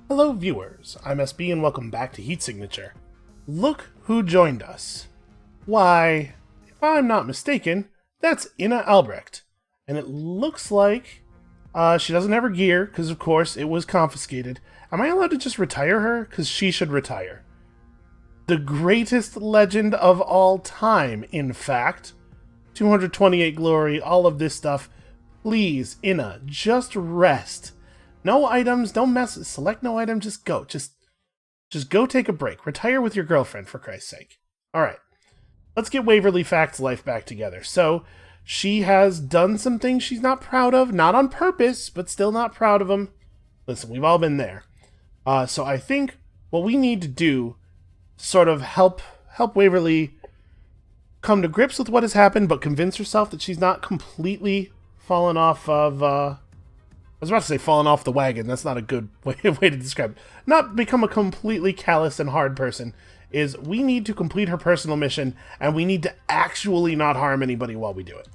Hello viewers, I'm SB and welcome back to Heat Signature. Look who joined us. Why, if I'm not mistaken, that's Inna Albrecht. And it looks like she doesn't have her gear, because of course it was confiscated. Am I allowed to just retire her? Because she should retire. The greatest legend of all time, in fact. 228 glory, all of this stuff. Please, Inna, just rest. No items, don't mess, select no item, just go. Just go take a break. Retire with your girlfriend, for Christ's sake. Alright, let's get Waverly Fact's life back together. So, she has done some things she's not proud of, not on purpose, but still not proud of them. Listen, we've all been there. So I think what we need to do, sort of help Waverly come to grips with what has happened, but convince herself that she's not completely fallen off of, I was about to say fallen off the wagon. That's not a good way to describe it. Not become a completely callous and hard person. Is we need to complete her personal mission, and we need to actually not harm anybody while we do it.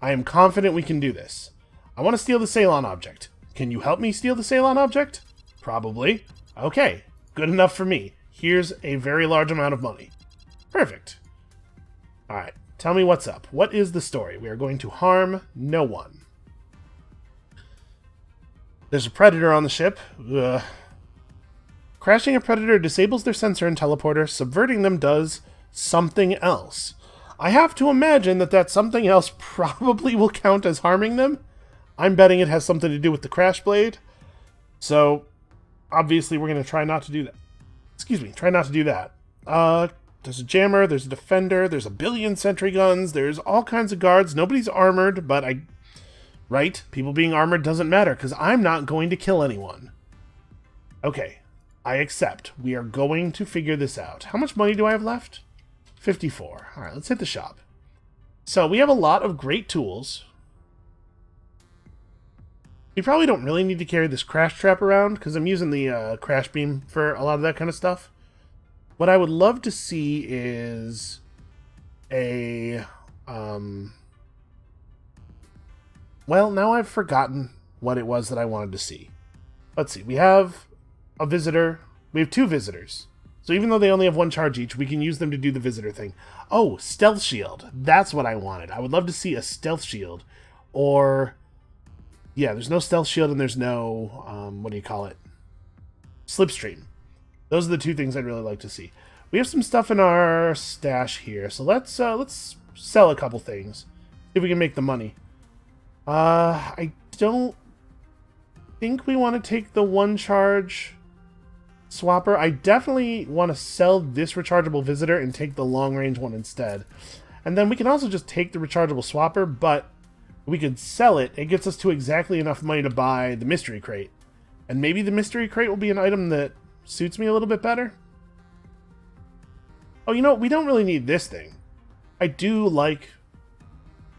I am confident we can do this. I want to steal the Ceylon object. Can you help me steal the Ceylon object? Probably. Okay, good enough for me. Here's a very large amount of money. Perfect. Alright, tell me what's up. What is the story? We are going to harm no one. There's a predator on the ship. Ugh. Crashing a predator disables their sensor and teleporter. Subverting them does something else. I have to imagine that something else probably will count as harming them. I'm betting it has something to do with the crash blade. So, obviously we're going to try not to do that. Excuse me, try not to do that. There's a jammer, there's a defender, there's a billion sentry guns, there's all kinds of guards. Nobody's armored, but right? People being armored doesn't matter, because I'm not going to kill anyone. Okay, I accept. We are going to figure this out. How much money do I have left? 54. Alright, let's hit the shop. So, we have a lot of great tools. We probably don't really need to carry this crash trap around, because I'm using the crash beam for a lot of that kind of stuff. What I would love to see is a... Well, now I've forgotten what it was that I wanted to see. Let's see. We have a visitor. We have two visitors. So even though they only have one charge each, we can use them to do the visitor thing. Oh, stealth shield. That's what I wanted. I would love to see a stealth shield. Or, yeah, there's no stealth shield and there's no, what do you call it? Slipstream. Those are the two things I'd really like to see. We have some stuff in our stash here. So let's sell a couple things. See if we can make the money. I don't think we want to take the one charge swapper. I definitely want to sell this rechargeable visitor and take the long range one instead. And then we can also just take the rechargeable swapper, but we could sell it. It gets us to exactly enough money to buy the mystery crate. And maybe the mystery crate will be an item that suits me a little bit better. Oh, you know, we don't really need this thing. I do like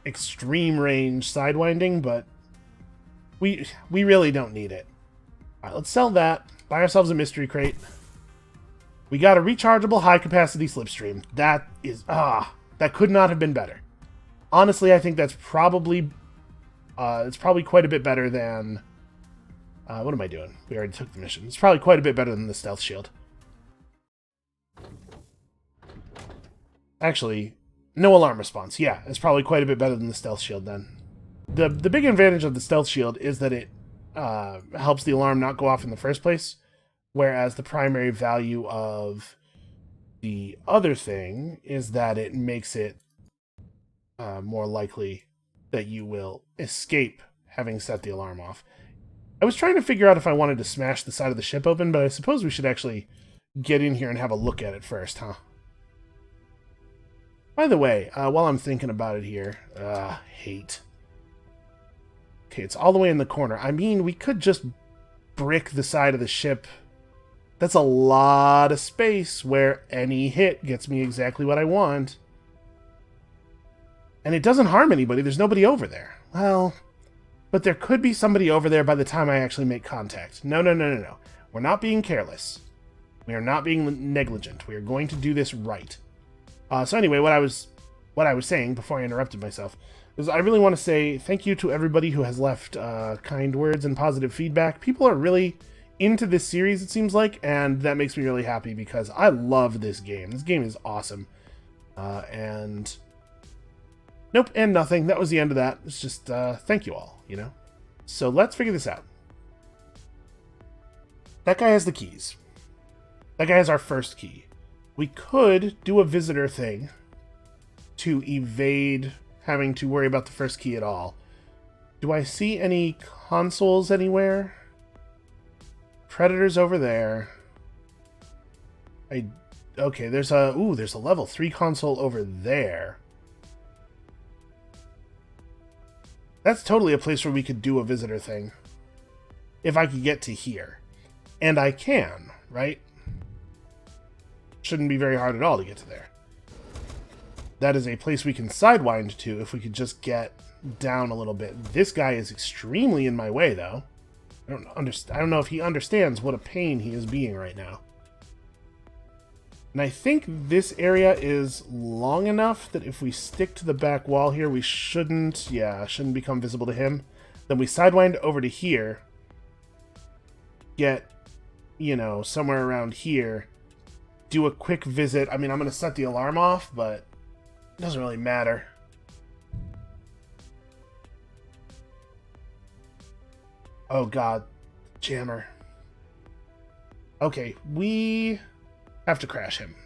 extreme range sidewinding, but we really don't need it. Alright, let's sell that. Buy ourselves a mystery crate. We got a rechargeable high capacity slipstream. That is that could not have been better. Honestly, I think that's probably it's probably quite a bit better than what am I doing? We already took the mission. It's probably quite a bit better than the stealth shield. Actually, no alarm response. Yeah, it's probably quite a bit better than the stealth shield then. The big advantage of the stealth shield is that it helps the alarm not go off in the first place, whereas the primary value of the other thing is that it makes it more likely that you will escape having set the alarm off. I was trying to figure out if I wanted to smash the side of the ship open, but I suppose we should actually get in here and have a look at it first, huh? By the way, while I'm thinking about it here, hate. Okay, it's all the way in the corner. I mean, we could just brick the side of the ship. That's a lot of space where any hit gets me exactly what I want. And it doesn't harm anybody. There's nobody over there. Well, but there could be somebody over there by the time I actually make contact. No. We're not being careless. We are not being negligent. We are going to do this right. So anyway, what I was saying before I interrupted myself is I really want to say thank you to everybody who has left kind words and positive feedback. People are really into this series, it seems like, and that makes me really happy because I love this game. This game is awesome. And nope, and nothing. That was the end of that. It's just thank you all, you know? So let's figure this out. That guy has the keys. That guy has our first key. We could do a visitor thing to evade having to worry about the first key at all. Do I see any consoles anywhere? Predators over there. Okay, there's a level 3 console over there. That's totally a place where we could do a visitor thing. If I could get to here. And I can, right? Shouldn't be very hard at all to get to there. That is a place we can sidewind to if we could just get down a little bit. This guy is extremely in my way, though. I don't know if he understands what a pain he is being right now. And I think this area is long enough that if we stick to the back wall here, we shouldn't become visible to him. Then we sidewind over to here. Get, you know, somewhere around here. Do a quick visit. I mean, I'm going to set the alarm off, but it doesn't really matter. Oh god, jammer. Okay, we have to crash him.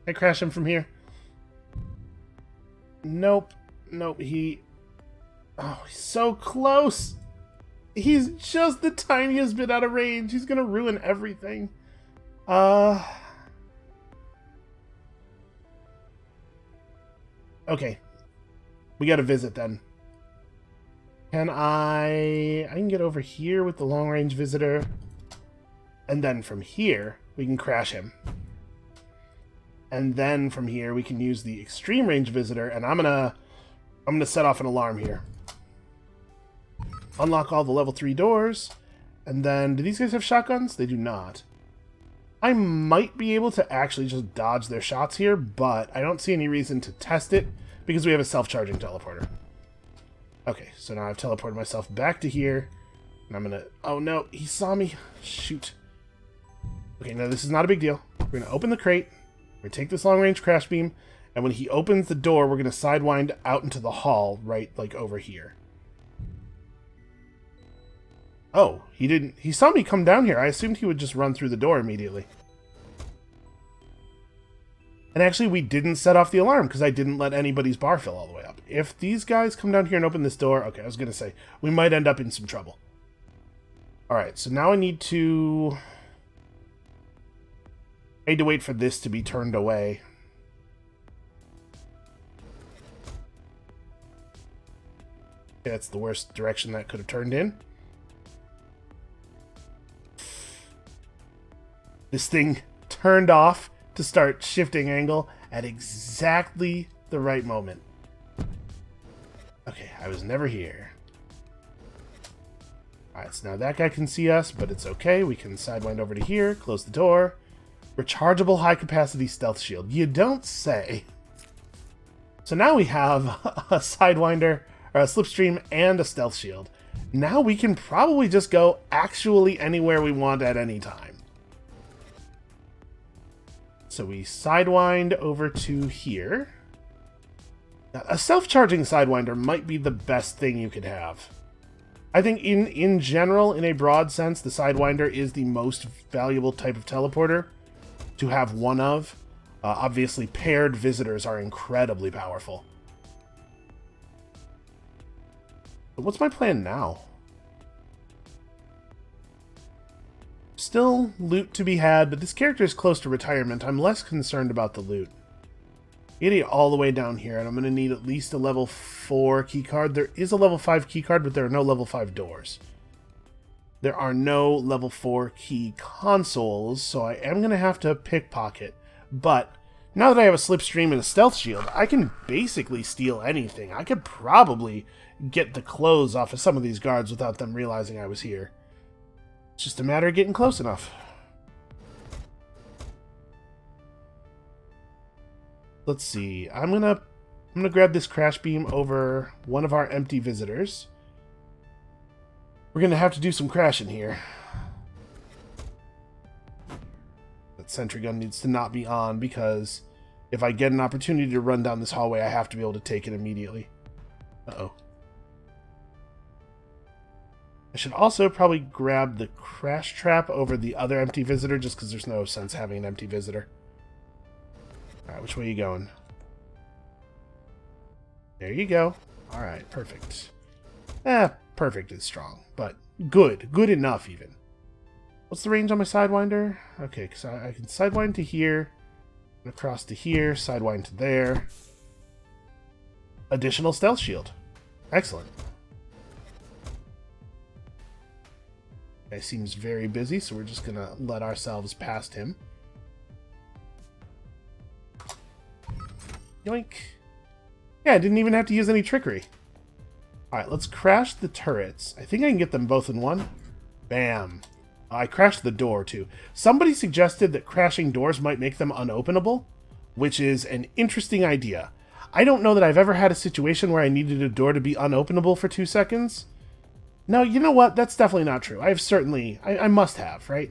Can I crash him from here? Nope. Nope, oh, he's so close! He's just the tiniest bit out of range. He's gonna ruin everything. Okay. We gotta visit then. Can I can get over here with the long-range visitor. And then from here, we can crash him. And then from here, we can use the extreme range visitor, and I'm gonna set off an alarm here. Unlock all the level 3 doors, and then, do these guys have shotguns? They do not. I might be able to actually just dodge their shots here, but I don't see any reason to test it, because we have a self-charging teleporter. Okay, so now I've teleported myself back to here, and I'm gonna... Oh no, he saw me. Shoot. Okay, no, this is not a big deal. We're gonna open the crate, we're gonna take this long-range crash beam, and when he opens the door, we're gonna sidewind out into the hall, right, like, over here. Oh, he didn't... He saw me come down here. I assumed he would just run through the door immediately. And actually, we didn't set off the alarm because I didn't let anybody's bar fill all the way up. If these guys come down here and open this door... Okay, I was going to say, we might end up in some trouble. Alright, so now I need to wait for this to be turned away. Okay, that's the worst direction that could have turned in. This thing turned off to start shifting angle at exactly the right moment. Okay, I was never here. Alright, so now that guy can see us, but it's okay. We can sidewind over to here, close the door. Rechargeable high-capacity stealth shield. You don't say. So now we have a sidewinder, or a slipstream, and a stealth shield. Now we can probably just go actually anywhere we want at any time. So we sidewind over to here. Now, a self-charging sidewinder might be the best thing you could have. I think in general, in a broad sense, the sidewinder is the most valuable type of teleporter to have one of. Obviously, paired visitors are incredibly powerful. But what's my plan now? Still loot to be had, but this character is close to retirement. I'm less concerned about the loot. You gotta get all the way down here, and I'm gonna need at least a level 4 keycard. There is a level 5 keycard, but there are no level 5 doors. There are no level 4 key consoles, so I am gonna have to pickpocket. But now that I have a slipstream and a stealth shield, I can basically steal anything. I could probably get the clothes off of some of these guards without them realizing I was here. It's just a matter of getting close enough. Let's see. I'm gonna grab this crash beam over one of our empty visitors. We're gonna have to do some crashing here. that sentry gun needs to not be on, because if I get an opportunity to run down this hallway, I have to be able to take it immediately. Uh-oh. I should also probably grab the crash trap over the other empty visitor, just because there's no sense having an empty visitor. Alright, which way are you going? There you go. Alright, perfect. Perfect is strong, but good. Good enough, even. What's the range on my Sidewinder? Okay, because I can Sidewind to here, across to here, Sidewind to there. Additional stealth shield. Excellent. Guy seems very busy, so we're just going to let ourselves past him. Yoink. Yeah, I didn't even have to use any trickery. Alright, let's crash the turrets. I think I can get them both in one. Bam. I crashed the door, too. Somebody suggested that crashing doors might make them unopenable, which is an interesting idea. I don't know that I've ever had a situation where I needed a door to be unopenable for 2 seconds. No, you know what? That's definitely not true. I must have, right?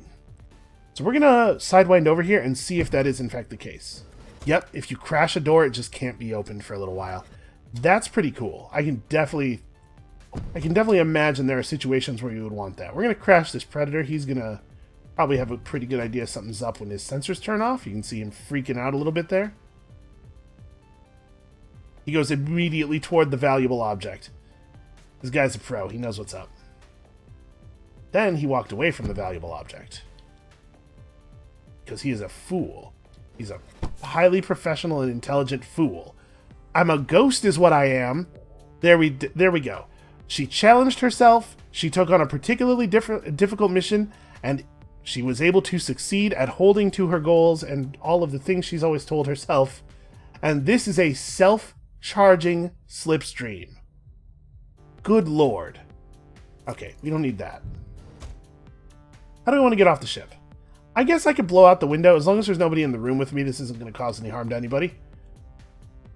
So we're going to Sidewind over here and see if that is in fact the case. Yep, if you crash a door, it just can't be opened for a little while. That's pretty cool. I can definitely imagine there are situations where you would want that. We're going to crash this Predator. He's going to probably have a pretty good idea something's up when his sensors turn off. You can see him freaking out a little bit there. He goes immediately toward the valuable object. This guy's a pro. He knows what's up. Then he walked away from the valuable object. Because he is a fool. He's a highly professional and intelligent fool. I'm a ghost is what I am. There we go. She challenged herself. She took on a particularly difficult mission, and she was able to succeed at holding to her goals and all of the things she's always told herself. And this is a self-charging slipstream. Good lord. Okay, we don't need that. How do I want to get off the ship? I guess I could blow out the window. As long as there's nobody in the room with me, this isn't going to cause any harm to anybody.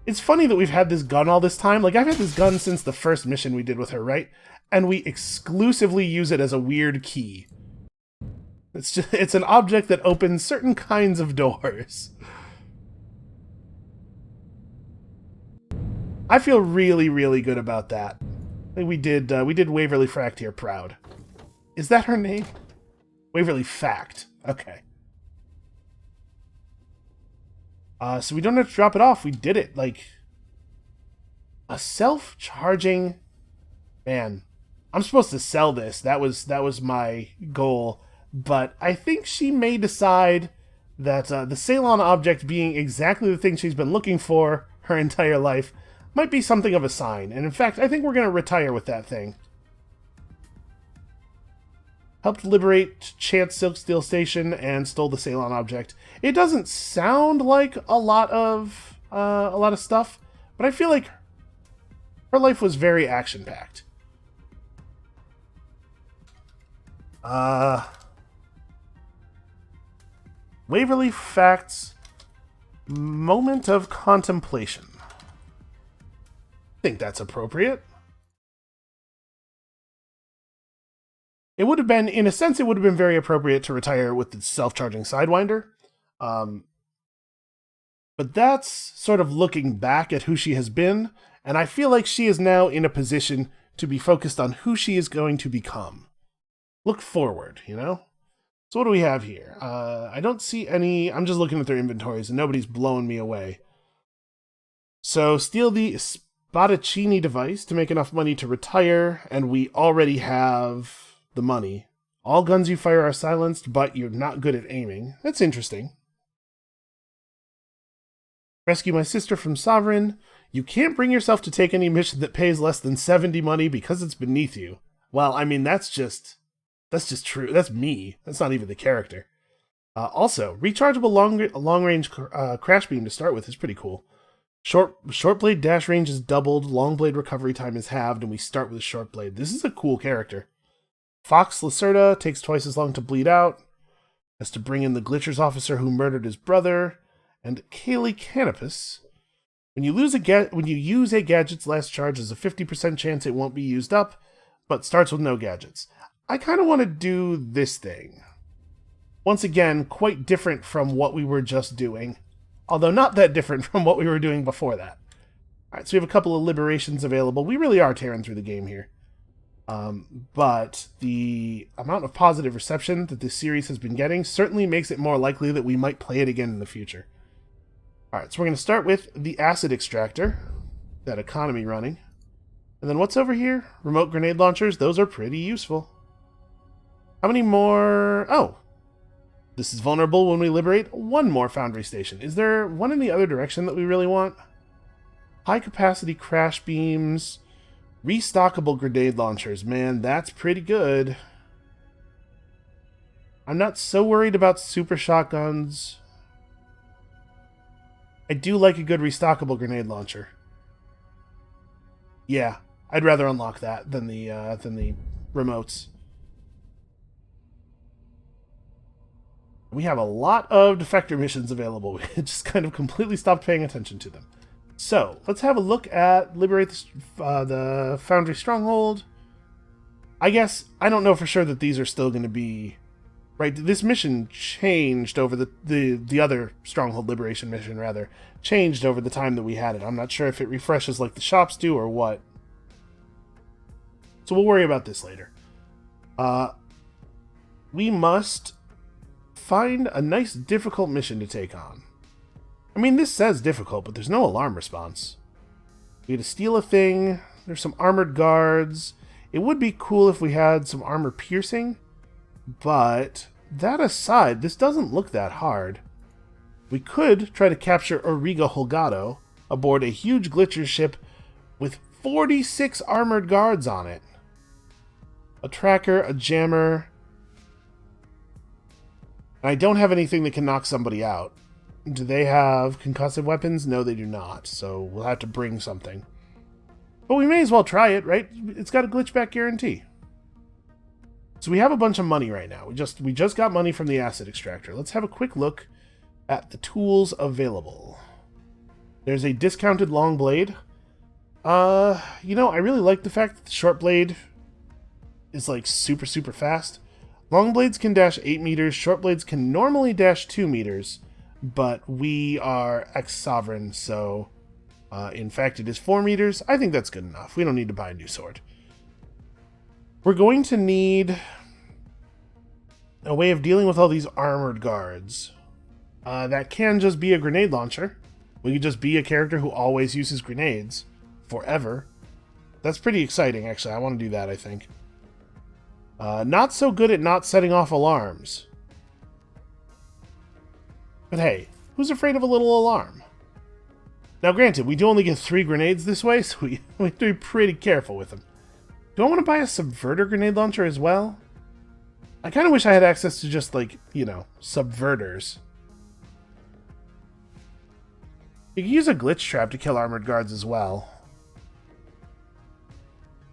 It's funny that we've had this gun all this time. Like, I've had this gun since the first mission we did with her, right? And we exclusively use it as a weird key. It's an object that opens certain kinds of doors. I feel really, really good about that. We did Waverly Fact here proud. Is that her name? Waverly Fact. Okay. So we don't have to drop it off. We did it. Like, a self-charging... Man, I'm supposed to sell this. That was my goal. But I think she may decide that the Ceylon object being exactly the thing she's been looking for her entire life might be something of a sign. And in fact, I think we're going to retire with that thing. Helped liberate Chance Silksteel Station and stole the Ceylon object. It doesn't sound like a lot of stuff, but I feel like her life was very action-packed. Waverly Facts Moment of Contemplation. I think that's appropriate. It would have been, in a sense, it would have been very appropriate to retire with the self-charging Sidewinder. But that's sort of looking back at who she has been, and I feel like she is now in a position to be focused on who she is going to become. Look forward, you know? So what do we have here? I don't see any... I'm just looking at their inventories, and nobody's blowing me away. So, steal the Spadaccini device to make enough money to retire, and we already have... the money. All guns you fire are silenced, but you're not good at aiming. That's interesting. Rescue my sister from Sovereign. You can't bring yourself to take any mission that pays less than 70 money because it's beneath you. Well, I mean, that's just true. That's me. That's not even the character. Also, rechargeable long-range crash beam to start with is pretty cool. Short blade dash range is doubled, long blade recovery time is halved, and we start with a short blade. This is a cool character. Fox Lacerda takes twice as long to bleed out, has to bring in the Glitchers officer who murdered his brother, and Kaylee Canopus. When you use a gadget's last charge, there's a 50% chance it won't be used up, but starts with no gadgets. I kind of want to do this thing. Once again, quite different from what we were just doing. Although not that different from what we were doing before that. Alright, so we have a couple of liberations available. We really are tearing through the game here. But the amount of positive reception that this series has been getting certainly makes it more likely that we might play it again in the future. Alright, so we're going to start with the acid extractor. That economy running. And then what's over here? Remote grenade launchers. Those are pretty useful. How many more? Oh. This is vulnerable when we liberate one more foundry station. Is there one in the other direction that we really want? High capacity crash beams. Restockable grenade launchers. Man, that's pretty good. I'm not so worried about super shotguns. I do like a good restockable grenade launcher. Yeah, I'd rather unlock that than the remotes. We have a lot of defector missions available. We just kind of completely stopped paying attention to them. So, let's have a look at liberate the Foundry Stronghold. I guess, I don't know for sure that these are still going to be... Right, this mission changed over the other Stronghold Liberation mission, rather. Changed over the time that we had it. I'm not sure if it refreshes like the shops do or what. So we'll worry about this later. We must find a nice difficult mission to take on. I mean, this says difficult, but there's no alarm response. We had to steal a thing. There's some armored guards. It would be cool if we had some armor piercing, but that aside, this doesn't look that hard. We could try to capture Origa Holgado aboard a huge glitcher ship with 46 armored guards on it. A tracker, a jammer. And I don't have anything that can knock somebody out. Do they have concussive weapons? No, they do not. So we'll have to bring something. But we may as well try it, right? It's got a glitchback guarantee. So we have a bunch of money right now. We just got money from the acid extractor. Let's have a quick look at the tools available. There's a discounted long blade. You know, I really like the fact that the short blade is like super fast. Long blades can dash 8 meters. Short blades can normally dash 2 meters. But we are ex-sovereign, so in fact it is 4 meters. I think that's good enough. We don't need to buy a new sword. We're going to need a way of dealing with all these armored guards. That can just be a grenade launcher. We could just be a character who always uses grenades. Forever. That's pretty exciting, actually. I want to do that, I think. Not so good at not setting off alarms. But hey, who's afraid of a little alarm? Now granted, we do only get 3 grenades this way, so we have to be pretty careful with them. Do I want to buy a subverter grenade launcher as well? I kind of wish I had access to just, like, you know, subverters. You can use a glitch trap to kill armored guards as well.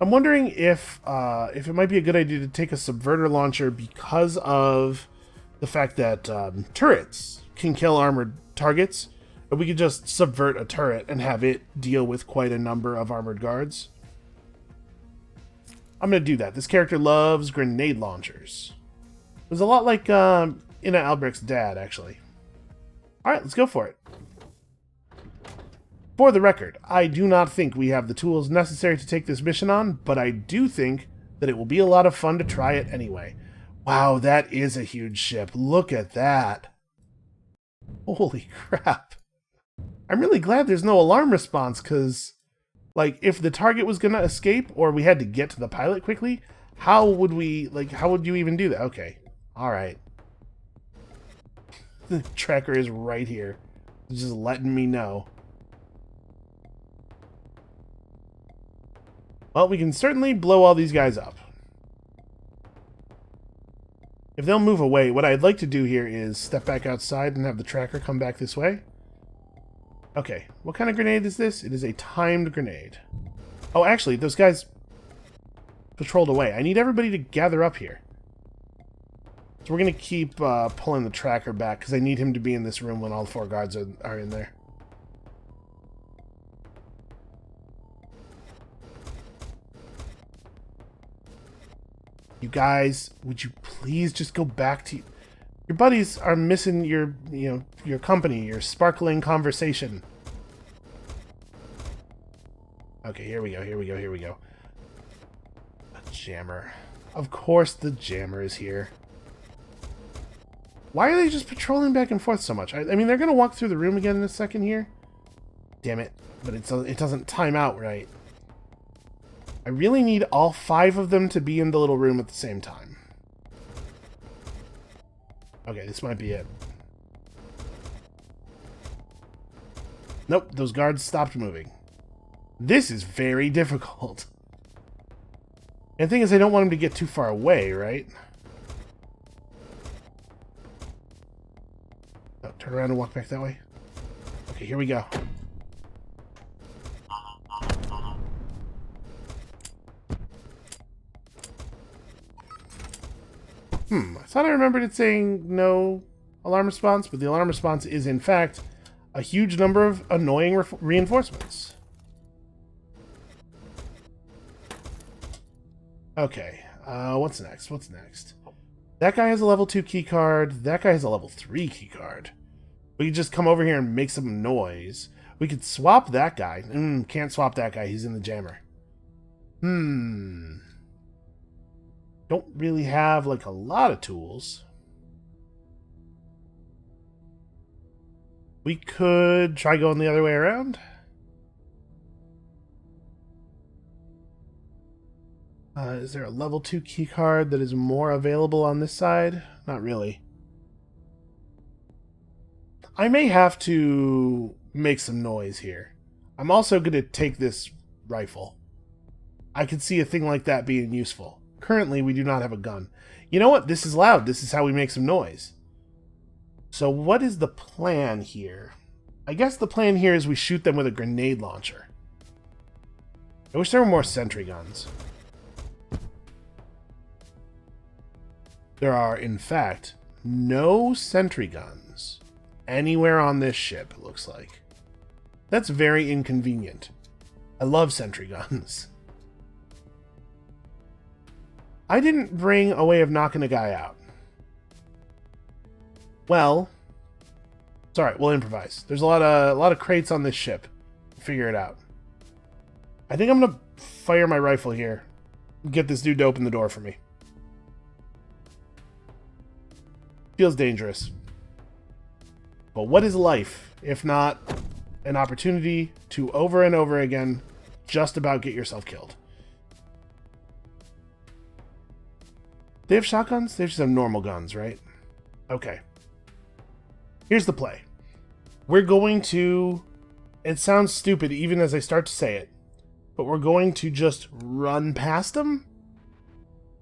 I'm wondering if it might be a good idea to take a subverter launcher because of the fact that turrets can kill armored targets. Or we could just subvert a turret and have it deal with quite a number of armored guards. I'm going to do that. This character loves grenade launchers. It was a lot like Ina Albrecht's dad, actually. Alright, let's go for it. For the record, I do not think we have the tools necessary to take this mission on, but I do think that it will be a lot of fun to try it anyway. Wow, that is a huge ship. Look at that. Holy crap. I'm really glad there's no alarm response, because, like, if the target was going to escape, or we had to get to the pilot quickly, how would you even do that? Okay, alright. The tracker is right here. It's just letting me know. Well, we can certainly blow all these guys up. If they'll move away, what I'd like to do here is step back outside and have the tracker come back this way. Okay, what kind of grenade is this? It is a timed grenade. Oh, actually, those guys patrolled away. I need everybody to gather up here. So we're going to keep pulling the tracker back, because I need him to be in this room when all 4 guards are in there. You guys, would you please just go back to... Your buddies are missing your company, your sparkling conversation. Okay, here we go. A jammer. Of course the jammer is here. Why are they just patrolling back and forth so much? I mean, they're going to walk through the room again in a second here. Damn it. But it doesn't time out right. I really need all 5 of them to be in the little room at the same time. Okay, this might be it. Nope, those guards stopped moving. This is very difficult. And the thing is, I don't want him to get too far away, right? Oh, turn around and walk back that way. Okay, here we go. I thought I remembered it saying no alarm response, but the alarm response is, in fact, a huge number of annoying reinforcements. Okay, what's next? What's next? That guy has a level 2 key card. That guy has a level 3 key card. We could just come over here and make some noise. We could swap that guy. Can't swap that guy. He's in the jammer. Don't really have, like, a lot of tools. We could try going the other way around. Is there a level 2 keycard that is more available on this side? Not really. I may have to make some noise here. I'm also going to take this rifle. I could see a thing like that being useful. Currently, we do not have a gun. You know what? This is loud. This is how we make some noise. So what is the plan here? I guess the plan here is we shoot them with a grenade launcher. I wish there were more sentry guns. There are, in fact, no sentry guns anywhere on this ship, it looks like. That's very inconvenient. I love sentry guns. I didn't bring a way of knocking a guy out. Well, it's alright, we'll improvise. There's a lot of crates on this ship. Figure it out. I think I'm gonna fire my rifle here. Get this dude to open the door for me. Feels dangerous. But what is life, if not an opportunity to over and over again just about get yourself killed? They have shotguns? They just have normal guns, right? Okay. Here's the play. We're going to... It sounds stupid even as I start to say it, but we're going to just run past them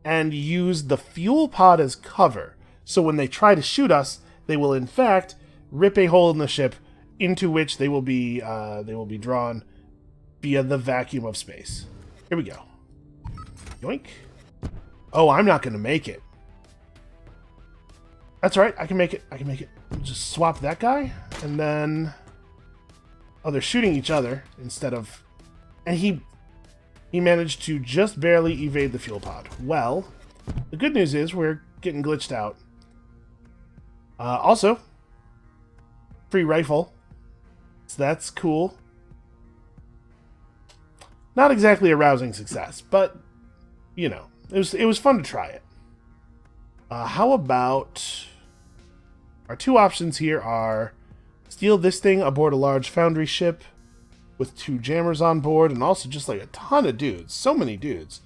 and use the fuel pod as cover. So when they try to shoot us, they will in fact rip a hole in the ship into which they will be drawn via the vacuum of space. Here we go. Yoink. Oh, I'm not going to make it. That's right. I can make it. I can make it. Just swap that guy, and then... Oh, they're shooting each other instead of... And he managed to just barely evade the fuel pod. Well, the good news is we're getting glitched out. Also, free rifle. So that's cool. Not exactly a rousing success, but, you know, it was fun to try it. How about... Our two options here are steal this thing aboard a large foundry ship with 2 jammers on board and also just like a ton of dudes. So many dudes.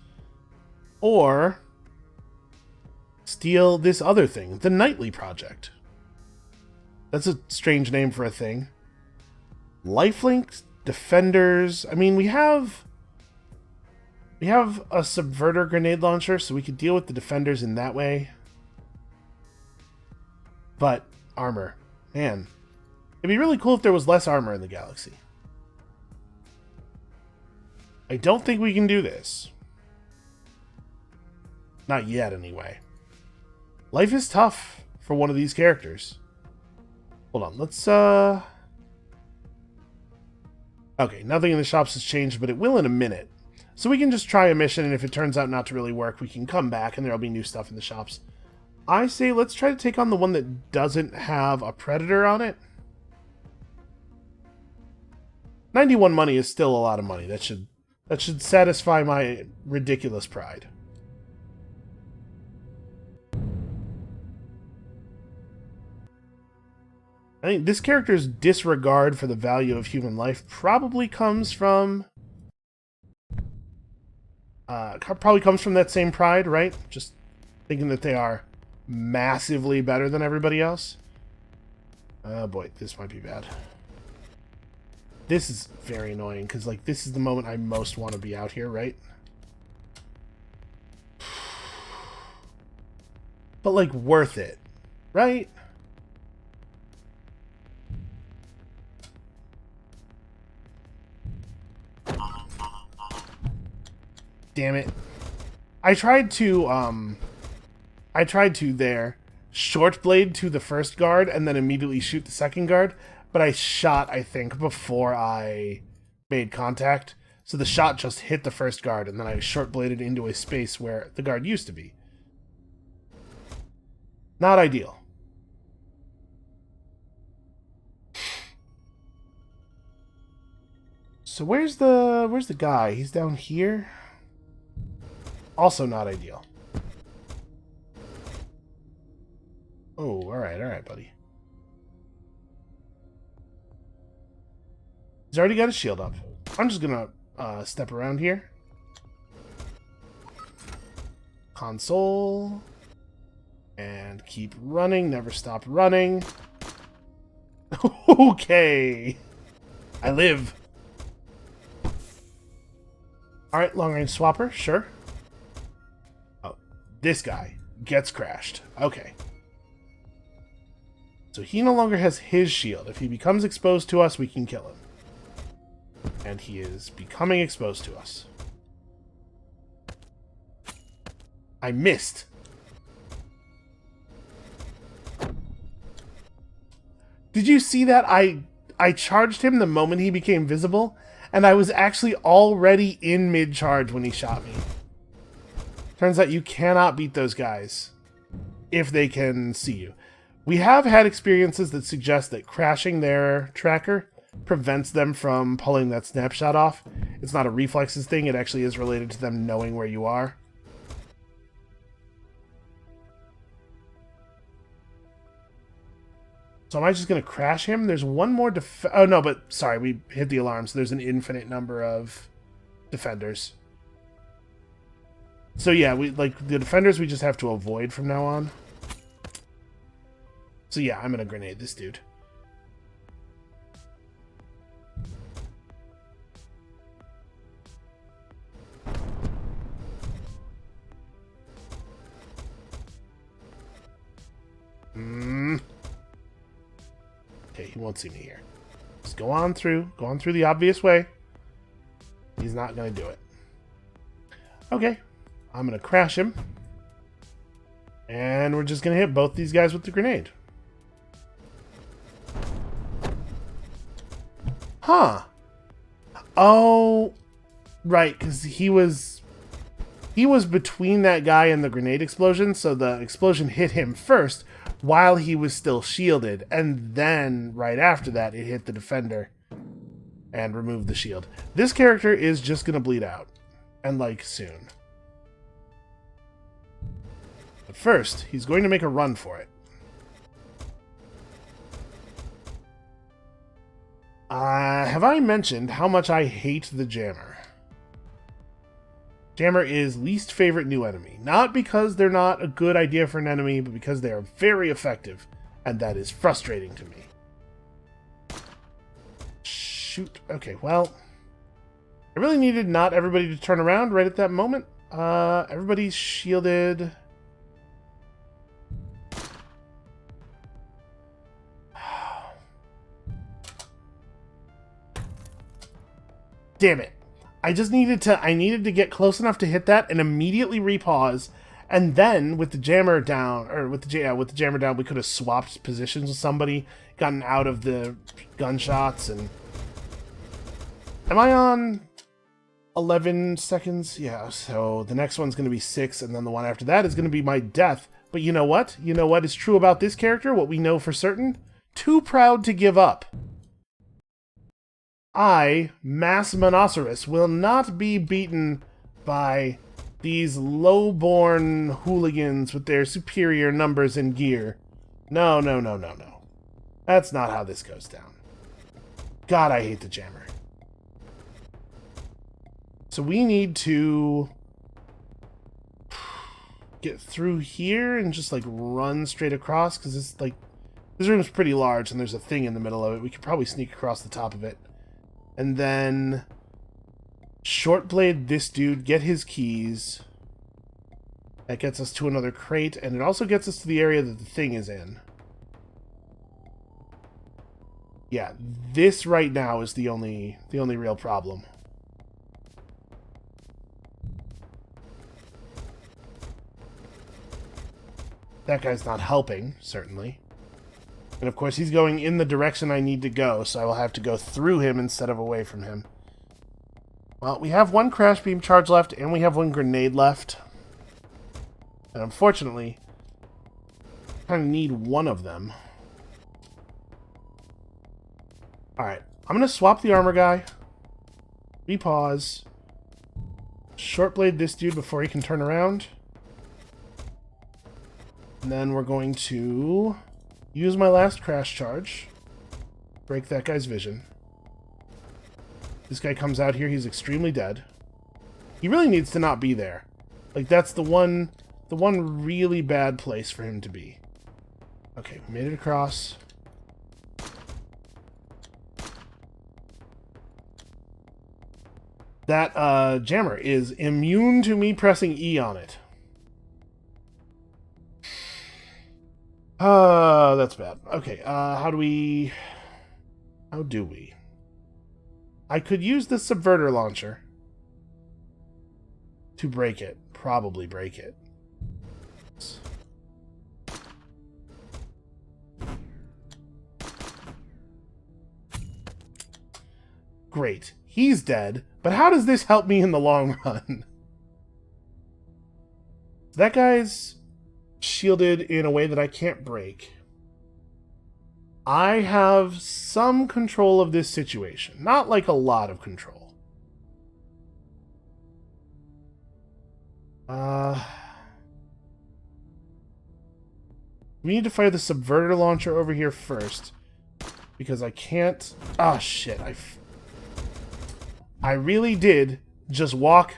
Or steal this other thing, the Nightly Project. That's a strange name for a thing. Lifelink, defenders. I mean, we have a subverter grenade launcher, so we could deal with the defenders in that way. But armor, man, it'd be really cool if there was less armor in the galaxy. I don't think we can do this. Not yet, anyway. Life is tough for one of these characters. Hold on, let's, Okay, nothing in the shops has changed, but it will in a minute. So we can just try a mission, and if it turns out not to really work, we can come back, and there'll be new stuff in the shops. I say let's try to take on the one that doesn't have a predator on it. 91 money is still a lot of money. That should satisfy my ridiculous pride. I think this character's disregard for the value of human life probably comes from that same pride, right? Just thinking that they are massively better than everybody else. Oh boy, this might be bad. This is very annoying, because, like, this is the moment I most want to be out here, right? But, like, worth it, right? Damn it. I tried to there short blade to the first guard and then immediately shoot the second guard, but I shot, I think, before I made contact. So the shot just hit the first guard, and then I short bladed into a space where the guard used to be. Not ideal. So where's the guy? He's down here. Also not ideal. Oh, alright, buddy. He's already got his shield up. I'm just gonna step around here. Console. And keep running, never stop running. Okay. I live. Alright, long range swapper, sure. Oh, this guy gets crashed. Okay. So he no longer has his shield. If he becomes exposed to us, we can kill him. And he is becoming exposed to us. I missed. Did you see that? I charged him the moment he became visible, and I was actually already in mid-charge when he shot me. Turns out you cannot beat those guys if they can see you. We have had experiences that suggest that crashing their tracker prevents them from pulling that snapshot off. It's not a reflexes thing, it actually is related to them knowing where you are. So am I just going to crash him? There's one more oh no, but sorry, we hit the alarm, so there's an infinite number of defenders. So yeah, the defenders we just have to avoid from now on. So yeah, I'm going to grenade this dude. Okay, he won't see me here. Just go on through the obvious way. He's not going to do it. Okay, I'm going to crash him. And we're just going to hit both these guys with the grenade. Huh. Oh, right, because he was between that guy and the grenade explosion, so the explosion hit him first while he was still shielded, and then right after that it hit the defender and removed the shield. This character is just gonna bleed out, and like soon. But first, he's going to make a run for it. Have I mentioned how much I hate the Jammer? Jammer is least favorite new enemy. Not because they're not a good idea for an enemy, but because they are very effective, and that is frustrating to me. Shoot. Okay, well, I really needed not everybody to turn around right at that moment. Everybody's shielded. Damn it. I needed to get close enough to hit that and immediately repause, and then with the jammer down, or with the jammer down, we could have swapped positions with somebody, gotten out of the gunshots, and am I on 11 seconds? Yeah, so the next one's going to be 6, and then the one after that is going to be my death But you know what? You know what is true about this character? What we know for certain? Too proud to give up. I, Mass Monoceros, will not be beaten by these low-born hooligans with their superior numbers and gear. No, no, no, no, no. That's not how this goes down. God, I hate the jammer. So we need to get through here and just, like, run straight across, because it's, like, this room's pretty large and there's a thing in the middle of it. We could probably sneak across the top of it. And then short blade this dude, get his keys. That gets us to another crate, and it also gets us to the area that the thing is in. Yeah, this right now is the only real problem. That guy's not helping, certainly. And of course, he's going in the direction I need to go, so I will have to go through him instead of away from him. Well, we have one crash beam charge left, and we have one grenade left. And unfortunately, I kind of need one of them. Alright, I'm going to swap the armor guy. Repause. Short blade this dude before he can turn around. And then we're going to use my last crash charge. Break that guy's vision. This guy comes out here, he's extremely dead. He really needs to not be there. Like, that's the one really bad place for him to be. Okay, we made it across. That jammer is immune to me pressing E on it. That's bad. Okay, how do we... I could use the subverter launcher to break it. Probably break it. Great. He's dead, but how does this help me in the long run? That guy's shielded in a way that I can't break. I have some control of this situation. Not like a lot of control. We need to fire the subverter launcher over here first. Because I can't... Ah, shit. I really did just walk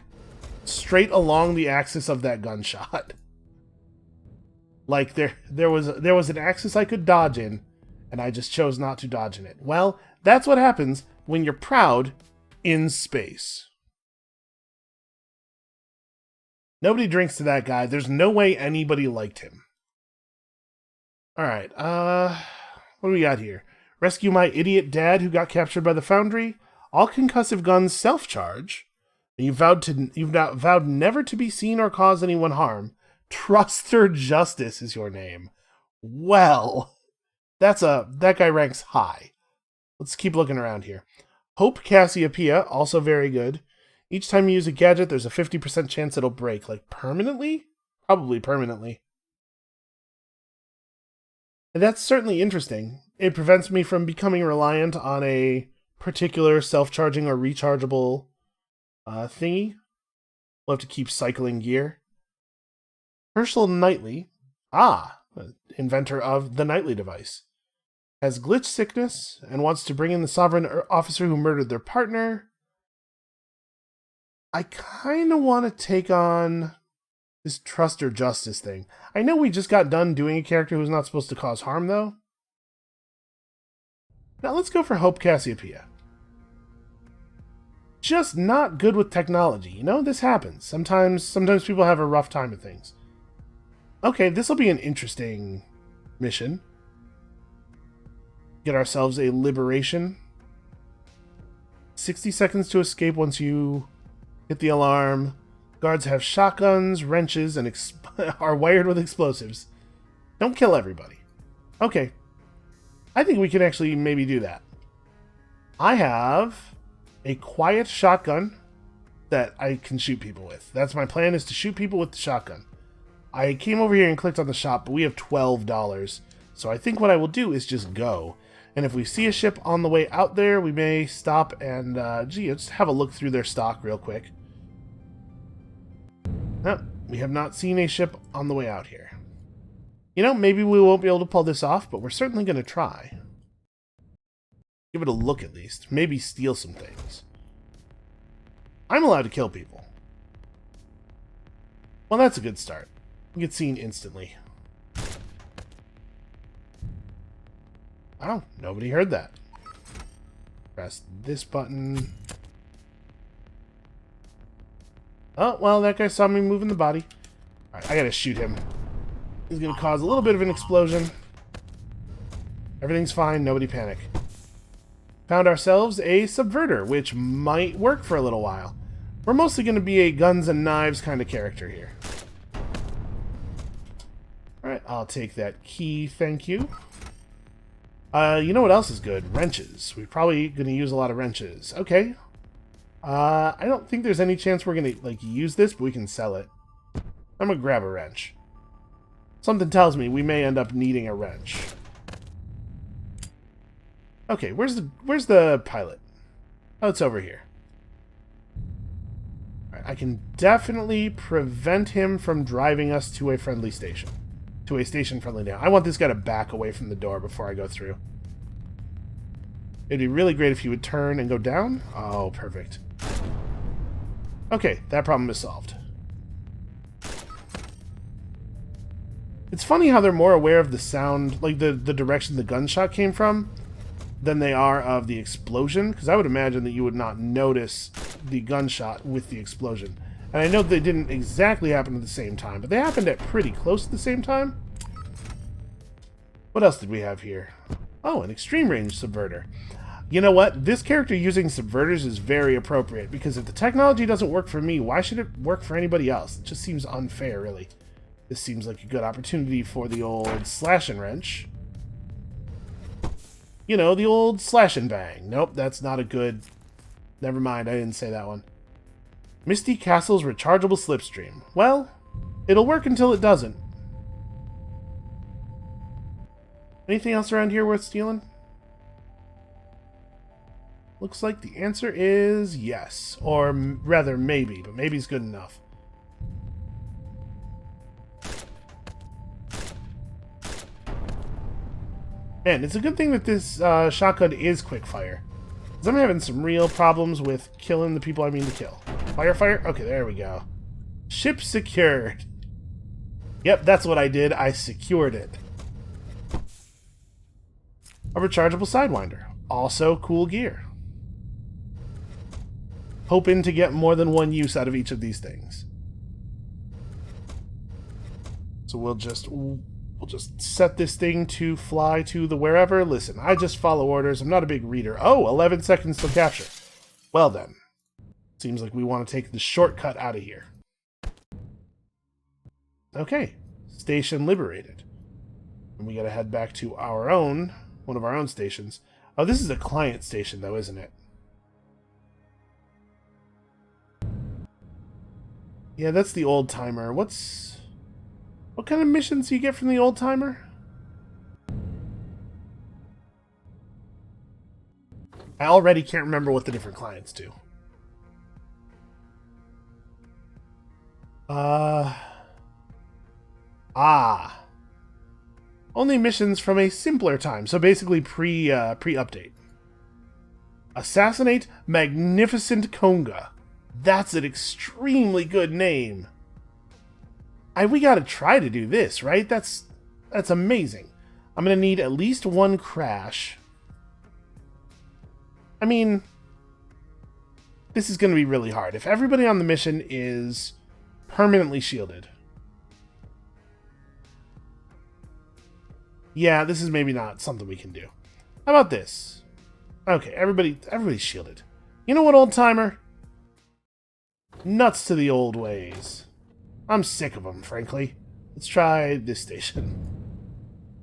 straight along the axis of that gunshot. Like, there was an axis I could dodge in, and I just chose not to dodge in it. Well, that's what happens when you're proud in space. Nobody drinks to that guy. There's no way anybody liked him. Alright, what do we got here? Rescue my idiot dad who got captured by the Foundry. All concussive guns self-charge. You've vowed never to be seen or cause anyone harm. Truster Justice is your name. Well, that guy ranks high. Let's keep looking around here. Hope Cassiopeia, also very good. Each time you use a gadget, there's a 50% chance it'll break. Like, permanently? Probably permanently. And that's certainly interesting. It prevents me from becoming reliant on a particular self-charging or rechargeable thingy. We'll have to keep cycling gear. Herschel Knightley, inventor of the Knightley device, has glitch sickness and wants to bring in the sovereign officer who murdered their partner. I kind of want to take on this trust or justice thing. I know we just got done doing a character who's not supposed to cause harm, though. Now let's go for Hope Cassiopeia. Just not good with technology. You know, this happens. Sometimes people have a rough time with things. Okay, this will be an interesting mission. Get ourselves a liberation. 60 seconds to escape once you hit the alarm. Guards have shotguns, wrenches, and are wired with explosives. Don't kill everybody. Okay. I think we can actually maybe do that. I have a quiet shotgun that I can shoot people with. That's my plan, is to shoot people with the shotgun. I came over here and clicked on the shop, but we have $12. So I think what I will do is just go. And if we see a ship on the way out there, we may stop and, just have a look through their stock real quick. No, we have not seen a ship on the way out here. You know, maybe we won't be able to pull this off, but we're certainly going to try. Give it a look at least. Maybe steal some things. I'm allowed to kill people. Well, that's a good start. We get seen instantly. Oh, nobody heard that. Press this button. Oh, well, that guy saw me moving the body. Alright, I gotta shoot him. He's gonna cause a little bit of an explosion. Everything's fine, nobody panic. Found ourselves a subverter, which might work for a little while. We're mostly gonna be a guns and knives kind of character here. Alright, I'll take that key, thank you. You know what else is good? Wrenches. We're probably going to use a lot of wrenches. Okay. I don't think there's any chance we're going to, like, use this, but we can sell it. I'm going to grab a wrench. Something tells me we may end up needing a wrench. Okay, where's the pilot? Oh, it's over here. All right, I can definitely prevent him from driving us to a friendly station. To a station friendly now. I want this guy to back away from the door before I go through. It'd be really great if he would turn and go down. Oh, perfect. Okay, that problem is solved. It's funny how they're more aware of the sound, like the direction the gunshot came from, than they are of the explosion, because I would imagine that you would not notice the gunshot with the explosion. And I know they didn't exactly happen at the same time, but they happened at pretty close to the same time. What else did we have here? Oh, an extreme range subverter. You know what? This character using subverters is very appropriate, because if the technology doesn't work for me, why should it work for anybody else? It just seems unfair, really. This seems like a good opportunity for the old slash and wrench. You know, the old slash and bang. Nope, that's not a good... Never mind, I didn't say that one. Misty Castle's rechargeable slipstream. Well, it'll work until it doesn't. Anything else around here worth stealing? Looks like the answer is yes. Or rather, maybe. But maybe's good enough. Man, it's a good thing that this shotgun is quick fire. Because I'm having some real problems with killing the people I mean to kill. Fire? Okay, there we go. Ship secured. Yep, that's what I did. I secured it. A rechargeable Sidewinder. Also cool gear. Hoping to get more than one use out of each of these things. So we'll just set this thing to fly to the wherever. Listen, I just follow orders. I'm not a big reader. Oh, 11 seconds till capture. Well then. Seems like we want to take the shortcut out of here. Okay. Station liberated. And we gotta head back to our own, one of our own stations. Oh, this is a client station though, isn't it? Yeah, that's the old timer. What kind of missions do you get from the old timer? I already can't remember what the different clients do. Only missions from a simpler time, so basically pre-update. Assassinate Magnificent Konga. That's an extremely good name. We gotta try to do this, right? That's amazing. I'm gonna need at least one crash. I mean, this is gonna be really hard. If everybody on the mission is permanently shielded. Yeah, this is maybe not something we can do. How about this? Okay, everybody's shielded. You know what, old timer? Nuts to the old ways. I'm sick of them, frankly. Let's try this station.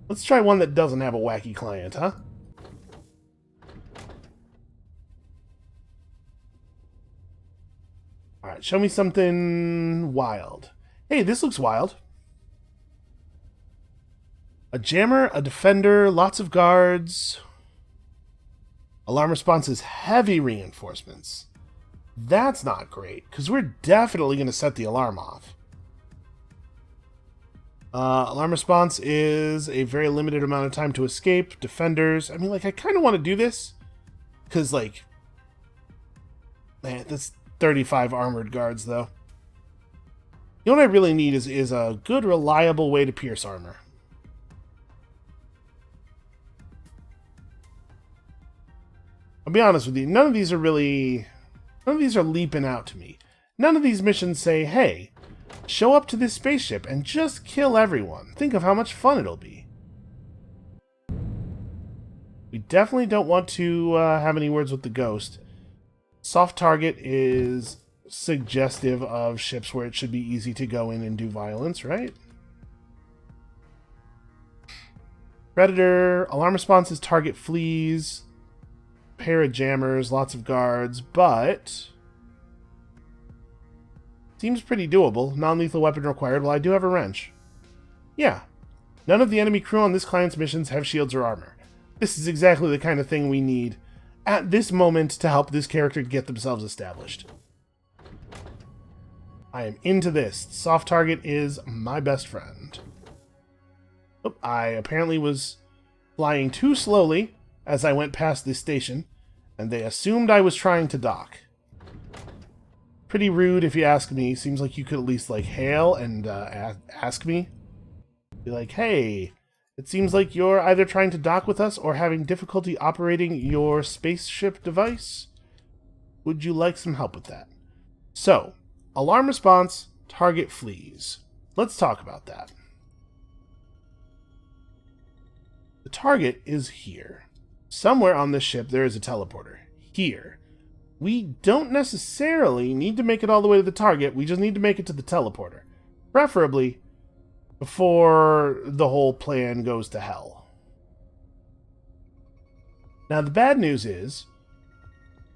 Let's try one that doesn't have a wacky client, huh? Alright, show me something wild. Hey, this looks wild. A jammer, a defender, lots of guards. Alarm response is heavy reinforcements. That's not great, because we're definitely going to set the alarm off. Alarm response is a very limited amount of time to escape. Defenders, I mean, like, I kind of want to do this, because, like, man, that's 35 armored guards, though. You know what I really need is a good, reliable way to pierce armor. I'll be honest with you, none of these are leaping out to me. None of these missions say, hey, show up to this spaceship and just kill everyone. Think of how much fun it'll be. We definitely don't want to have any words with the ghost. Soft target is suggestive of ships where it should be easy to go in and do violence, right? Predator, alarm response is target flees, pair of jammers, lots of guards, but seems pretty doable. Non-lethal weapon required. Well, I do have a wrench. Yeah. None of the enemy crew on this client's missions have shields or armor. This is exactly the kind of thing we need at this moment to help this character get themselves established. I am into this. Soft target is my best friend. Oh, I apparently was flying too slowly as I went past this station, and they assumed I was trying to dock. Pretty rude if you ask me. Seems like you could at least, like, hail and ask me. Be like, hey, it seems like you're either trying to dock with us or having difficulty operating your spaceship device. Would you like some help with that? So, alarm response, target flees. Let's talk about that. The target is here. Somewhere on this ship there is a teleporter. Here. We don't necessarily need to make it all the way to the target, we just need to make it to the teleporter. Preferably before the whole plan goes to hell. Now the bad news is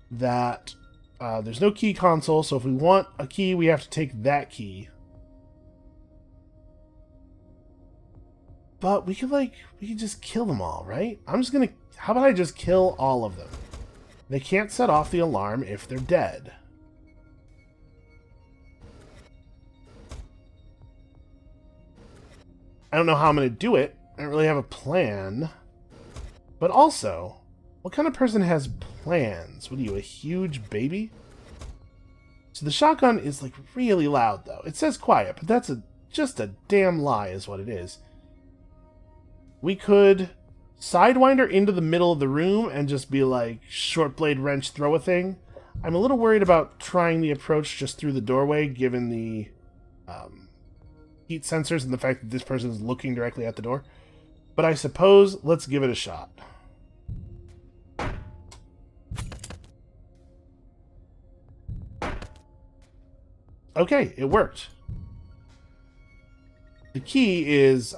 that there's no key console, so if we want a key, we have to take that key. But we could just kill them all, right? How about I just kill all of them? They can't set off the alarm if they're dead. I don't know how I'm going to do it. I don't really have a plan. But also, what kind of person has plans? What are you, a huge baby? So the shotgun is, like, really loud, though. It says quiet, but that's just a damn lie is what it is. We could Sidewinder into the middle of the room and just be like, short blade wrench, throw a thing. I'm a little worried about trying the approach just through the doorway, given the heat sensors and the fact that this person is looking directly at the door. But I suppose let's give it a shot. Okay, it worked. The key is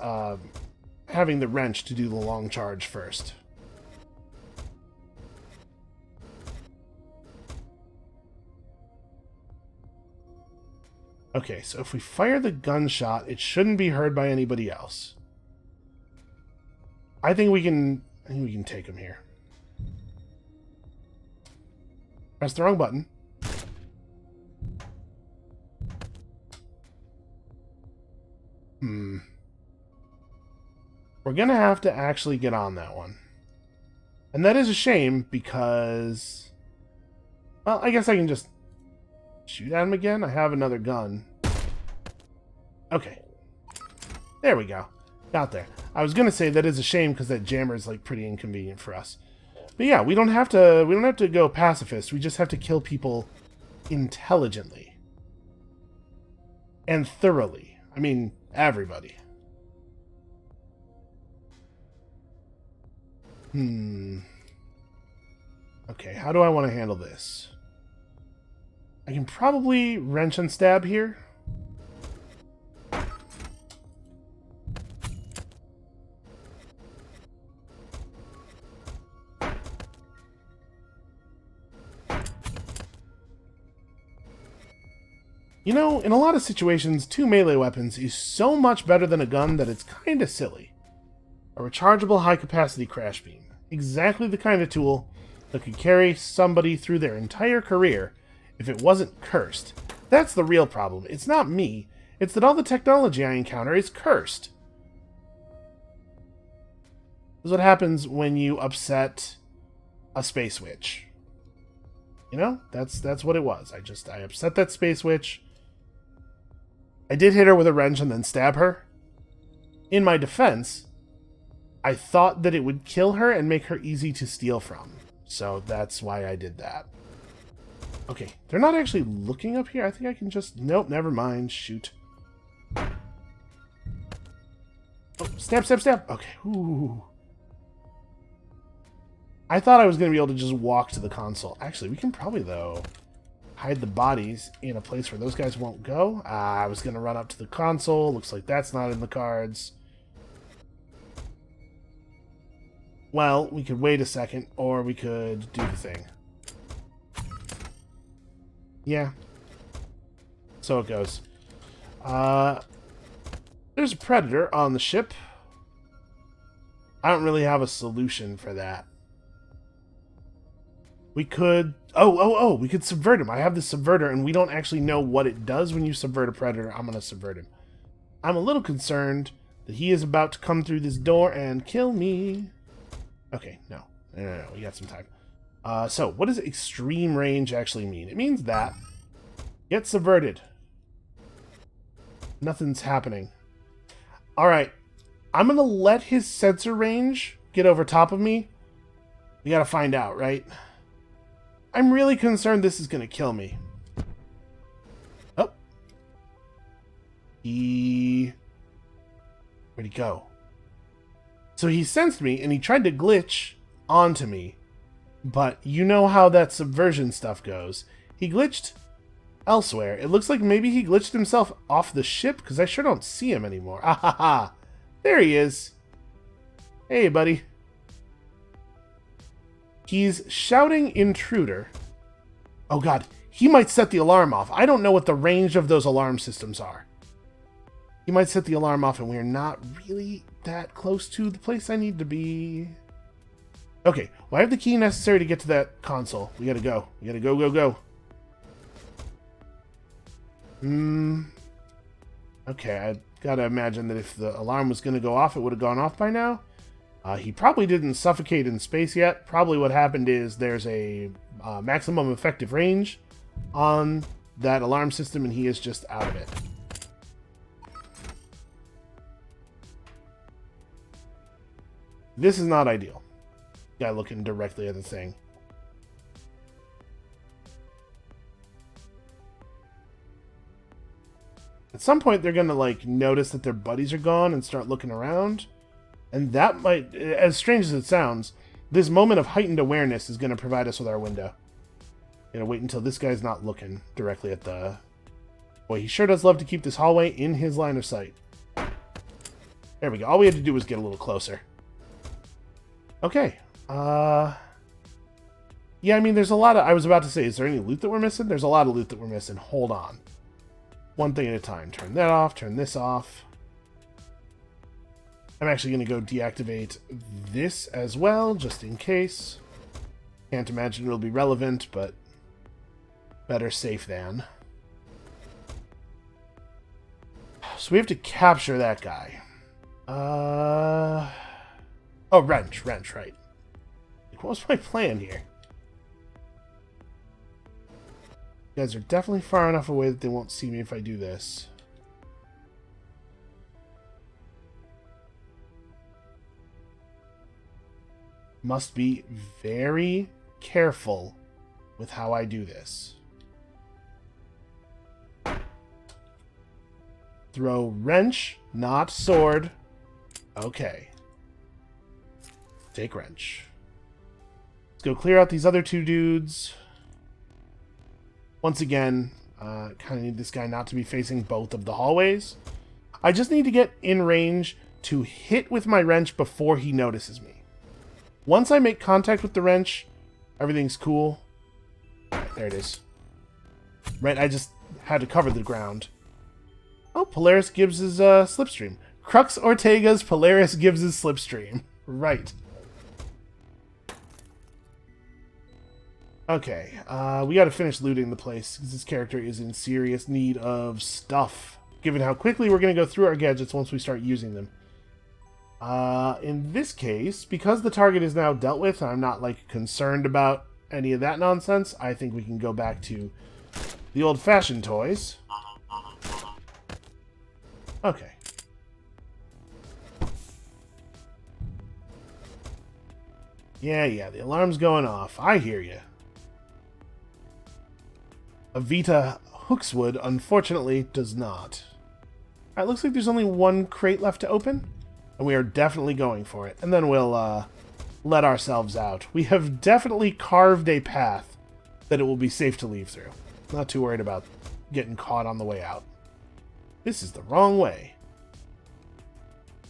having the wrench to do the long charge first. Okay, so if we fire the gunshot, it shouldn't be heard by anybody else. I think we can take him here. Press the wrong button. We're gonna have to actually get on that one. And that is a shame because, well, I guess I can just shoot at him again. I have another gun. Okay. There we go. Got there. I was gonna say that is a shame because that jammer is, like, pretty inconvenient for us. But yeah, we don't have to go pacifist. We just have to kill people intelligently. And thoroughly. I mean, everybody. Okay, how do I want to handle this? I can probably wrench and stab here. You know, in a lot of situations, 2 melee weapons is so much better than a gun that it's kinda silly. A rechargeable high-capacity crash beam. Exactly the kind of tool that could carry somebody through their entire career if it wasn't cursed. That's the real problem. It's not me. It's that all the technology I encounter is cursed. This is what happens when you upset a space witch. You know, that's what it was. I upset that space witch. I did hit her with a wrench and then stab her. In my defense, I thought that it would kill her and make her easy to steal from. So that's why I did that. Okay, they're not actually looking up here. I think I can just... Nope, never mind. Shoot. Oh, stab, stab, stab. Okay, ooh. I thought I was going to be able to just walk to the console. Actually, we can probably, though, hide the bodies in a place where those guys won't go. I was going to run up to the console. Looks like that's not in the cards. Well, we could wait a second, or we could do the thing. Yeah. So it goes. There's a predator on the ship. I don't really have a solution for that. We could... Oh, we could subvert him. I have the subverter, and we don't actually know what it does when you subvert a predator. I'm going to subvert him. I'm a little concerned that he is about to come through this door and kill me. Okay, no. No, we got some time. So, what does extreme range actually mean? It means that get subverted. Nothing's happening. Alright. I'm going to let his sensor range get over top of me. We got to find out, right? I'm really concerned this is going to kill me. Oh. Where'd he go? So he sensed me, and he tried to glitch onto me. But you know how that subversion stuff goes. He glitched elsewhere. It looks like maybe he glitched himself off the ship, because I sure don't see him anymore. Ah ha ha! There he is. Hey, buddy. He's shouting intruder. Oh god, he might set the alarm off. I don't know what the range of those alarm systems are. He might set the alarm off, and we're not really that close to the place I need to be. Okay, well, I have the key necessary to get to that console. We gotta go. We gotta go, go, go. Okay, I gotta imagine that if the alarm was gonna go off, it would have gone off by now. He probably didn't suffocate in space yet. Probably what happened is there's a maximum effective range on that alarm system, and he is just out of it. This is not ideal. Guy looking directly at the thing. At some point, they're gonna, like, notice that their buddies are gone and start looking around. And that might, as strange as it sounds, this moment of heightened awareness is gonna provide us with our window. Gonna wait until this guy's not looking directly at the... Boy, he sure does love to keep this hallway in his line of sight. There we go. All we had to do was get a little closer. Okay. Yeah, I mean, there's a lot of... I was about to say, is there any loot that we're missing? There's a lot of loot that we're missing. Hold on. One thing at a time. Turn that off. Turn this off. I'm actually going to go deactivate this as well, just in case. Can't imagine it'll be relevant, but better safe than. So we have to capture that guy. Oh, wrench, right. What was my plan here? You guys are definitely far enough away that they won't see me if I do this. Must be very careful with how I do this. Throw wrench, not sword. Okay. Take wrench. Let's go clear out these other two dudes. Once again, kind of need this guy not to be facing both of the hallways. I just need to get in range to hit with my wrench before he notices me. Once I make contact with the wrench, everything's cool. There it is. Right, I just had to cover the ground. Oh, Polaris Gibbs' slipstream. Crux Ortega's Polaris gives his slipstream. Right. Okay, we gotta finish looting the place, because this character is in serious need of stuff, given how quickly we're gonna go through our gadgets once we start using them. In this case, because the target is now dealt with, I'm not, like, concerned about any of that nonsense, I think we can go back to the old-fashioned toys. Okay. Yeah, the alarm's going off. I hear you. Avita Hookswood, unfortunately, does not. Alright, looks like there's only one crate left to open, and we are definitely going for it. And then we'll let ourselves out. We have definitely carved a path that it will be safe to leave through. Not too worried about getting caught on the way out. This is the wrong way.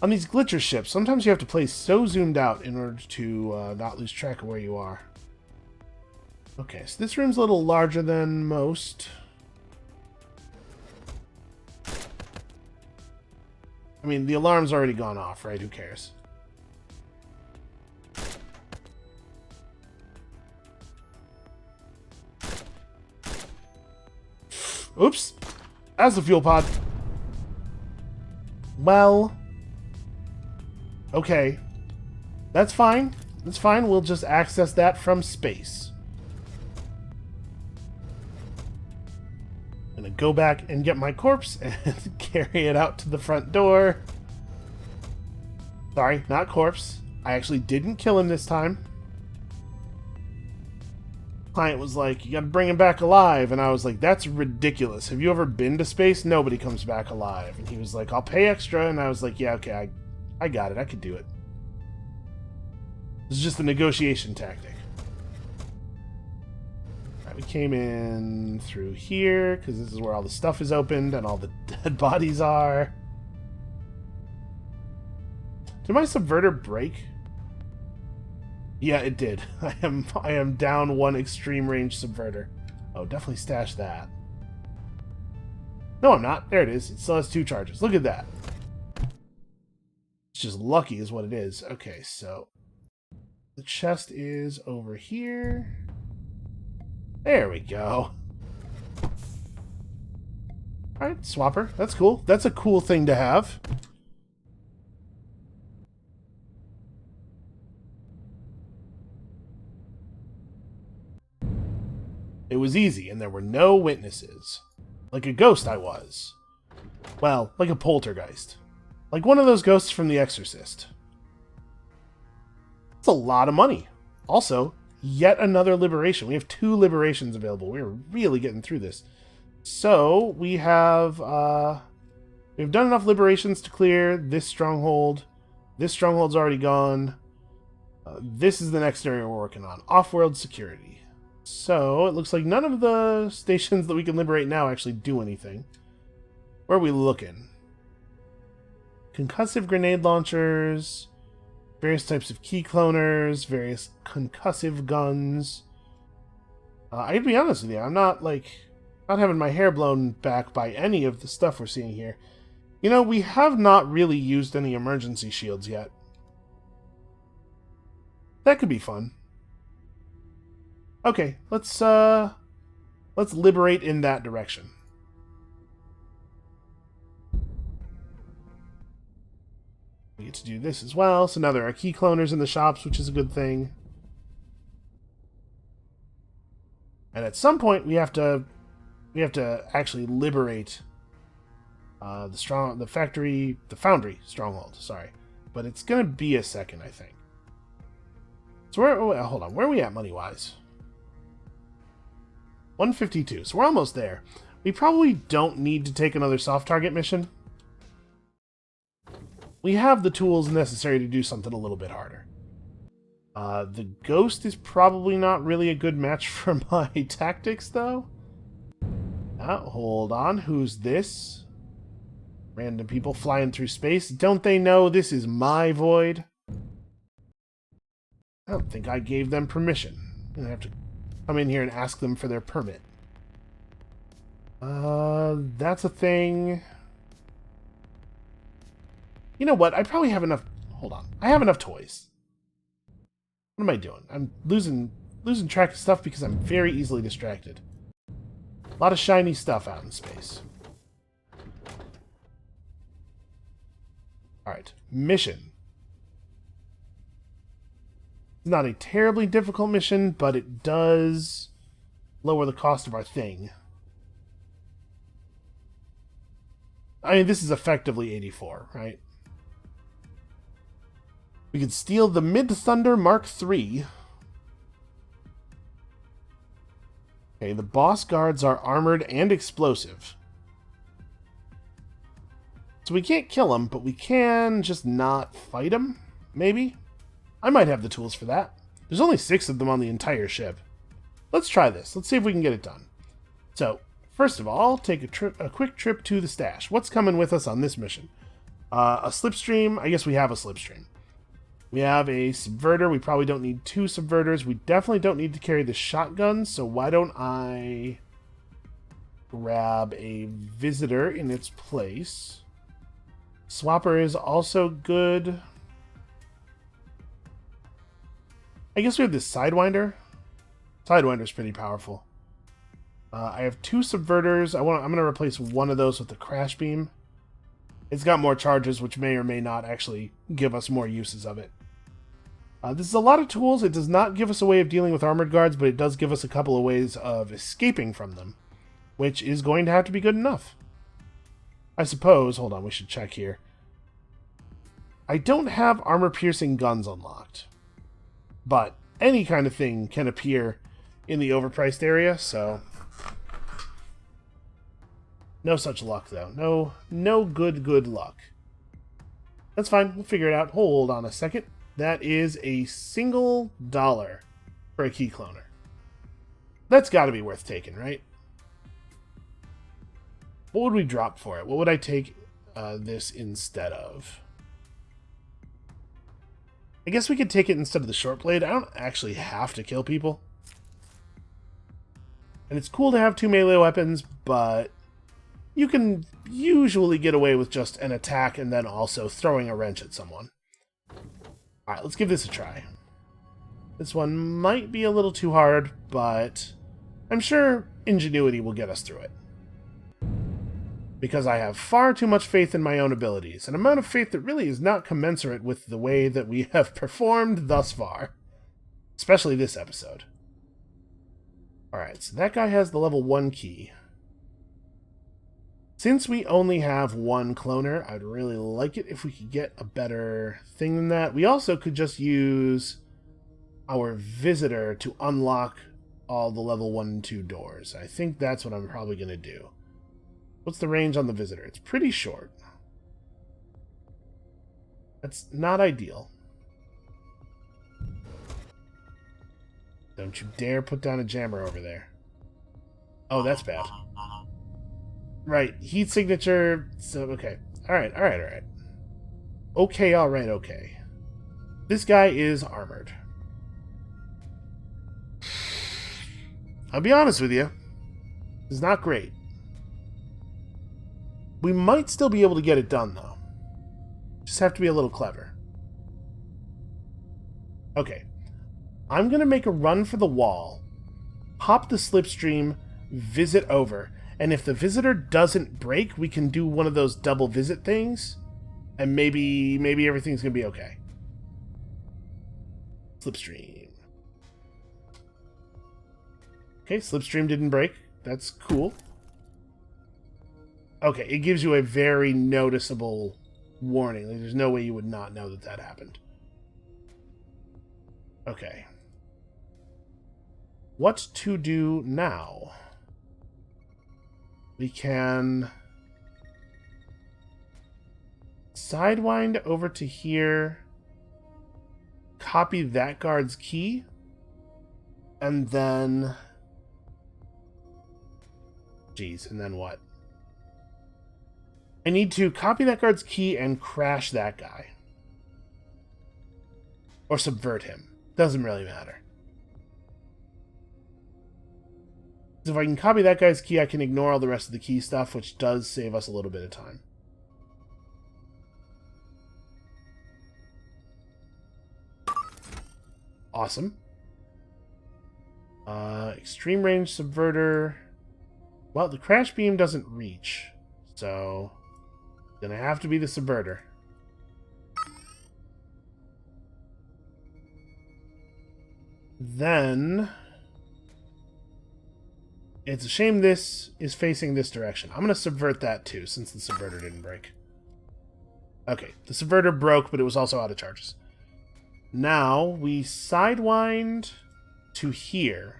On these glitcher ships, sometimes you have to play so zoomed out in order to not lose track of where you are. Okay, so this room's a little larger than most. I mean, the alarm's already gone off, right? Who cares? Oops! That's the fuel pod. Well... okay. That's fine. That's fine. We'll just access that from space. I'm gonna go back and get my corpse and carry it out to the front door. Sorry, not corpse. I actually didn't kill him this time. Client was like, you gotta bring him back alive. And I was like, that's ridiculous. Have you ever been to space? Nobody comes back alive. And he was like, I'll pay extra. And I was like, yeah, okay, I got it. I could do it. This is just a negotiation tactic. Alright, we came in through here, because this is where all the stuff is opened and all the dead bodies are. Did my subverter break? Yeah, it did. I am down one extreme range subverter. Oh, definitely stash that. No, I'm not. There it is. It still has 2 charges. Look at that. It's just lucky is what it is. Okay, so the chest is over here. There we go. Alright, swapper. That's cool. That's a cool thing to have. It was easy, and there were no witnesses. Like a ghost I was. Well, like a poltergeist. Like one of those ghosts from The Exorcist. That's a lot of money. Also, yet another liberation. We have 2 liberations available. We're really getting through this. So, we've done enough liberations to clear this stronghold. This stronghold's already gone. This is the next area we're working on. Off-world security. So, it looks like none of the stations that we can liberate now actually do anything. Where are we looking? Concussive grenade launchers, various types of key cloners, various concussive guns. I gotta be honest with you, I'm not having my hair blown back by any of the stuff we're seeing here. You know, we have not really used any emergency shields yet. That could be fun. Okay, let's liberate in that direction. We get to do this as well. So now there are key cloners in the shops, which is a good thing. And at some point we have to actually liberate the foundry stronghold. Sorry, but it's gonna be a second, I think. So hold on, where are we at money wise? 152. So we're almost there. We probably don't need to take another soft target mission. We have the tools necessary to do something a little bit harder. The ghost is probably not really a good match for my tactics, though. Hold on. Who's this? Random people flying through space. Don't they know this is my void? I don't think I gave them permission. I'm gonna have to come in here and ask them for their permit. That's a thing. You know what? I probably have enough... Hold on. I have enough toys. What am I doing? I'm losing track of stuff because I'm very easily distracted. A lot of shiny stuff out in space. Alright. Mission. It's not a terribly difficult mission, but it does lower the cost of our thing. I mean, this is effectively 84, right? We could steal the Mid-Thunder Mark III. Okay, the boss guards are armored and explosive. So we can't kill them, but we can just not fight them, maybe? I might have the tools for that. There's only 6 of them on the entire ship. Let's try this. Let's see if we can get it done. So, first of all, take a quick trip to the stash. What's coming with us on this mission? A slipstream. I guess we have a slipstream. We have a subverter. We probably don't need 2 subverters. We definitely don't need to carry the shotgun, so why don't I grab a visitor in its place? Swapper is also good. I guess we have this Sidewinder. Sidewinder's pretty powerful. I have 2 subverters. I'm going to replace one of those with the crash beam. It's got more charges, which may or may not actually give us more uses of it. This is a lot of tools. It does not give us a way of dealing with armored guards, but it does give us a couple of ways of escaping from them, which is going to have to be good enough. I suppose... Hold on, we should check here. I don't have armor-piercing guns unlocked, but any kind of thing can appear in the overpriced area, so... No such luck, though. No good luck. That's fine. We'll figure it out. Hold on a second. That is a single $1 for a key cloner. That's got to be worth taking, right? What would we drop for it? What would I take this instead of? I guess we could take it instead of the short blade. I don't actually have to kill people. And it's cool to have 2 melee weapons, but you can usually get away with just an attack and then also throwing a wrench at someone. Alright, let's give this a try. This one might be a little too hard, but I'm sure ingenuity will get us through it. Because I have far too much faith in my own abilities, an amount of faith that really is not commensurate with the way that we have performed thus far. Especially this episode. Alright, so that guy has the level 1 key. Since we only have 1 cloner, I'd really like it if we could get a better thing than that. We also could just use our visitor to unlock all the level 1 and 2 doors. I think that's what I'm probably going to do. What's the range on the visitor? It's pretty short. That's not ideal. Don't you dare put down a jammer over there. Oh, that's bad. Right, heat signature, so, okay. Alright. Okay. This guy is armored. I'll be honest with you. It's not great. We might still be able to get it done, though. Just have to be a little clever. Okay. I'm going to make a run for the wall, pop the slipstream, visit over, and if the visitor doesn't break, we can do one of those double visit things, and maybe everything's going to be okay. Slipstream. Okay, slipstream didn't break. That's cool. Okay, it gives you a very noticeable warning. Like, there's no way you would not know that that happened. Okay. What to do now? We can sidewind over to here, copy that guard's key, and then... Jeez, and then what? I need to copy that guard's key and crash that guy. Or subvert him. Doesn't really matter. So if I can copy that guy's key, I can ignore all the rest of the key stuff, which does save us a little bit of time. Awesome. Extreme range subverter. Well, the crash beam doesn't reach, so gonna have to be the subverter. Then it's a shame this is facing this direction. I'm gonna subvert that too, since the subverter didn't break. Okay, the subverter broke, but it was also out of charges. Now we sidewind to here.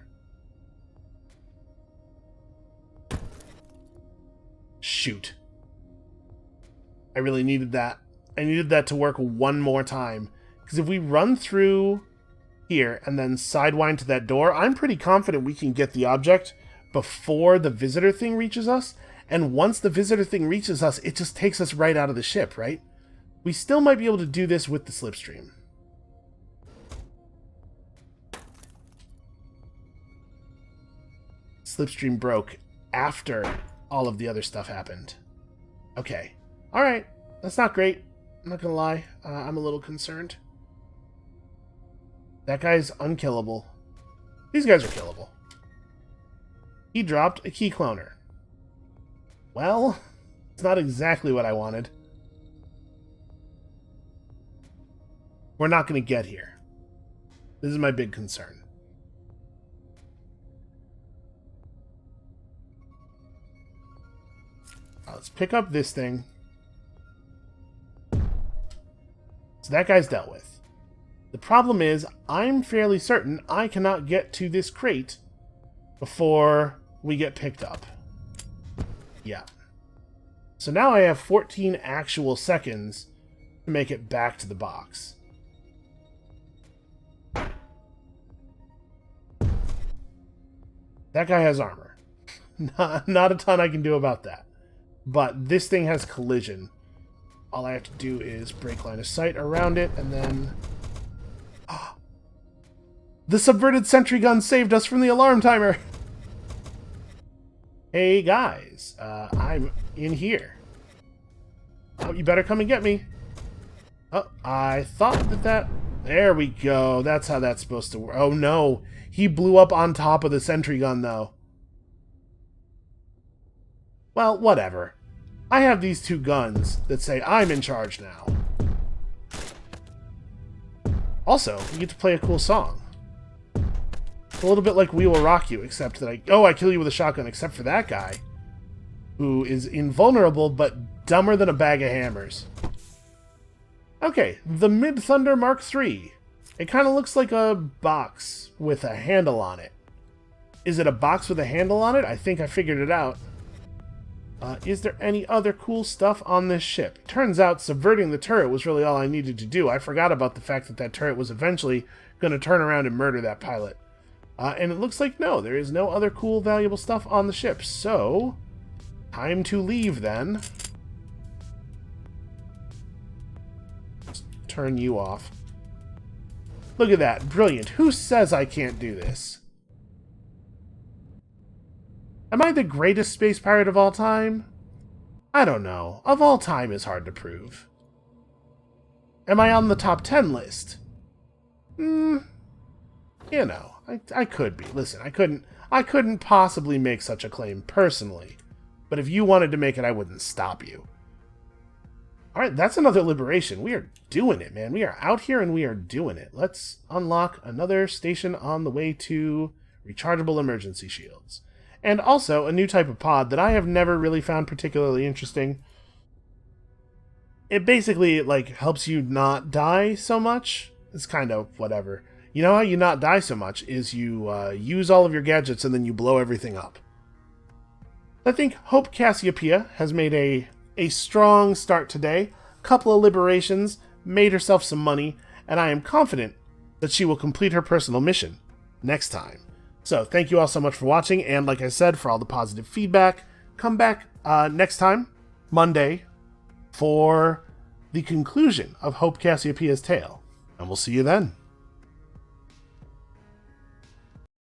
Shoot. I really needed that. I needed that to work one more time. Because if we run through here and then sidewind to that door, I'm pretty confident we can get the object before the visitor thing reaches us. And once the visitor thing reaches us, it just takes us right out of the ship, right? We still might be able to do this with the slipstream. Slipstream broke after all of the other stuff happened. Okay. Alright. That's not great. I'm not gonna lie. I'm a little concerned. That guy's unkillable. These guys are killable. He dropped a key cloner. Well, it's not exactly what I wanted. We're not going to get here. This is my big concern. Let's pick up this thing. So that guy's dealt with. The problem is, I'm fairly certain I cannot get to this crate before we get picked up. Yeah. So now I have 14 actual seconds to make it back to the box. That guy has armor. Not a ton I can do about that. But this thing has collision. All I have to do is break line of sight around it, and then... Oh. The subverted sentry gun saved us from the alarm timer! Hey guys, I'm in here. Oh, you better come and get me. Oh, I thought that... There we go. That's how that's supposed to work. Oh no, he blew up on top of the sentry gun though. Well, whatever. I have these two guns that say I'm in charge now. Also, we get to play a cool song. It's a little bit like We Will Rock You, except that I kill you with a shotgun, except for that guy, who is invulnerable but dumber than a bag of hammers. Okay, the Mid-Thunder Mark III. It kind of looks like a box with a handle on it. Is it a box with a handle on it? I think I figured it out. Is there any other cool stuff on this ship? Turns out subverting the turret was really all I needed to do. I forgot about the fact that that turret was eventually going to turn around and murder that pilot. And it looks like no, there is no other cool, valuable stuff on the ship. So, time to leave then. Just turn you off. Look at that, brilliant. Who says I can't do this? Am I the greatest space pirate of all time? I don't know. Of all time is hard to prove. Am I on the top 10 list? You know, I could be. Listen, I couldn't possibly make such a claim personally. But if you wanted to make it, I wouldn't stop you. Alright, that's another liberation. We are doing it, man. We are out here and we are doing it. Let's unlock another station on the way to rechargeable emergency shields. And also, a new type of pod that I have never really found particularly interesting. It basically, like, helps you not die so much. It's kind of whatever. You know how you not die so much is you use all of your gadgets and then you blow everything up. I think Hope Cassiopeia has made a strong start today. Couple of liberations, made herself some money, and I am confident that she will complete her personal mission next time. So, thank you all so much for watching, and like I said, for all the positive feedback. Come back next time, Monday, for the conclusion of Hope Cassiopeia's tale. And we'll see you then.